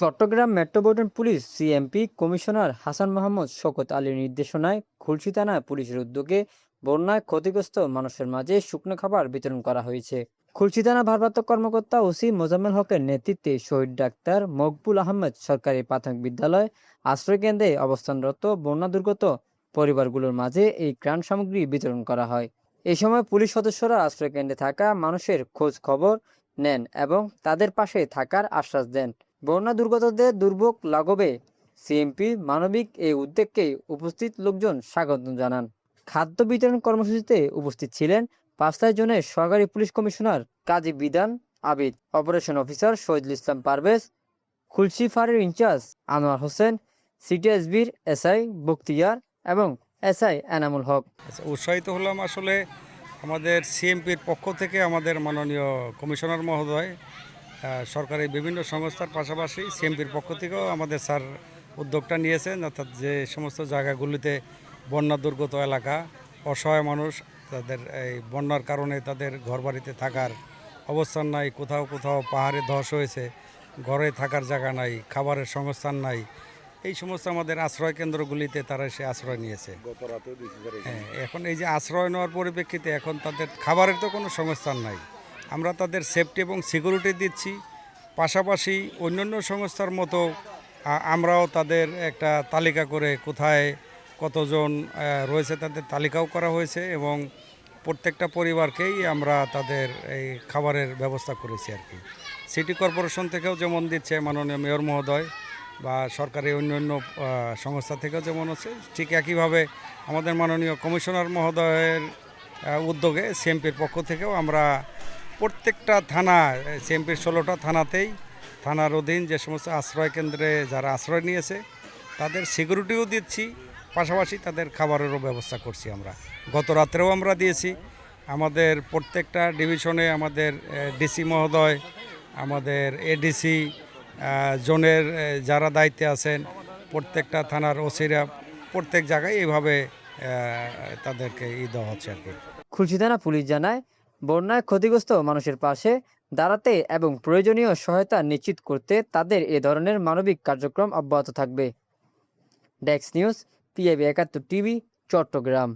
Chittagong metropolitan police CMP commissioner Hasan Mahmud Shawkat আলীর নির্দেশনায় খুলশী থানায় পুলিশের উদ্যোগে বন্যায় ক্ষতিগ্রস্ত মানুষের মাঝে শুকনো খাবার বিতরণ করা হয়েছে। খুলশী থানা ভারপ্রাপ্ত কর্মকর্তা ওসি মোজাম্মেল হকের নেতৃত্বে শহীদ ডাক্তার মকবুল আহমেদ সরকারি প্রাথমিক বিদ্যালয় আশ্রয়কেন্দ্রে অবস্থানরত বন্যা দুর্গত পরিবারগুলোর মাঝে এই ত্রাণ সামগ্রী বিতরণ করা হয়। এই সময় পুলিশ সদস্যরা আশ্রয়কেন্দ্রে থাকা মানুষের খোঁজ খবর নেন এবং তাদের পাশে থাকার আশ্বাস দেন। বন্যা দুর্গতদের দুর্ভোগ লাঘবে সিএমপি মানবিক এই উদ্যোগকে উপস্থিত লোকজন স্বাগত জানান। খাদ্য বিতরণ কর্মসূচিতে উপস্থিত ছিলেন 5 জনের সহকারী পুলিশ কমিশনার কাজী বিধান আবিদ, অপারেশন অফিসার শহীদুল ইসলাম পারভেজ, খুলশী ফাঁড়ির ইনচার্জ আনোয়ার হোসেন, সিটিএসবির এসআই বখতিয়ার এবং এসআই এনামুল হক। উৎসাহিত হলাম আসলে আমাদের সিএমপির পক্ষ থেকে আমাদের মাননীয় কমিশনার মহোদয়, সরকারি বিভিন্ন সংস্থার পাশাপাশি সিএমপির পক্ষ থেকেও আমাদের স্যার উদ্যোগটা নিয়েছেন, অর্থাৎ যে সমস্ত জায়গাগুলিতে বন্যা দুর্গত এলাকা, অসহায় মানুষ, তাদের এই বন্যার কারণে তাদের ঘরবাড়িতে থাকার অবস্থান নাই, কোথাও কোথাও পাহাড়ে ধস হয়েছে, ঘরে থাকার জায়গা নাই, খাবারের সংস্থান নাই, এই সমস্ত আমাদের আশ্রয় কেন্দ্রগুলিতে তারা এসে আশ্রয় নিয়েছে। হ্যাঁ, এখন এই যে আশ্রয় নেওয়ার পরিপ্রেক্ষিতে এখন তাদের খাবারের তো কোনো সংস্থান নাই, আমরা তাদের সেফটি এবং সিকিউরিটি দিচ্ছি। পাশাপাশি অন্যান্য সংস্থার মতো আমরাও তাদের একটা তালিকা করে কোথায় কতজন রয়েছে তাদের তালিকাও করা হয়েছে এবং প্রত্যেকটা পরিবারকেই আমরা তাদের এই খাবারের ব্যবস্থা করেছি আর কি। সিটি কর্পোরেশন থেকেও যেমন দিচ্ছে মাননীয় মেয়র মহোদয় বা সরকারি অন্যান্য সংস্থা থেকেও যেমন হচ্ছে, ঠিক একইভাবে আমাদের মাননীয় কমিশনার মহোদয়ের উদ্যোগে সিএমপির পক্ষ থেকেও আমরা প্রত্যেকটা থানা, সিএমপির 16টা থানাতেই থানার অধীন যে সমস্ত আশ্রয় কেন্দ্রে যারা আশ্রয় নিয়েছে তাদের সিকিউরিটিও দিচ্ছি, পাশাপাশি তাদের খাবারেরও ব্যবস্থা করছি। আমরা গত রাত্রেও আমরা দিয়েছি। আমাদের প্রত্যেকটা ডিভিশনে আমাদের ডিসি মহোদয়, আমাদের এডিসি জোনের যারা দায়িত্বে আছেন, প্রত্যেকটা থানার ওসিরা প্রত্যেক জায়গায় এইভাবে তাদেরকে দেওয়া হচ্ছে আর কি। খুলশী থানা পুলিশ জানায়, বন্যায় ক্ষতিগ্রস্ত মানুষের পাশে দাঁড়াতে এবং প্রয়োজনীয় সহায়তা নিশ্চিত করতে তাদের এ ধরনের মানবিক কার্যক্রম অব্যাহত থাকবে। Desk news, PIB 71 TV, Chittagong.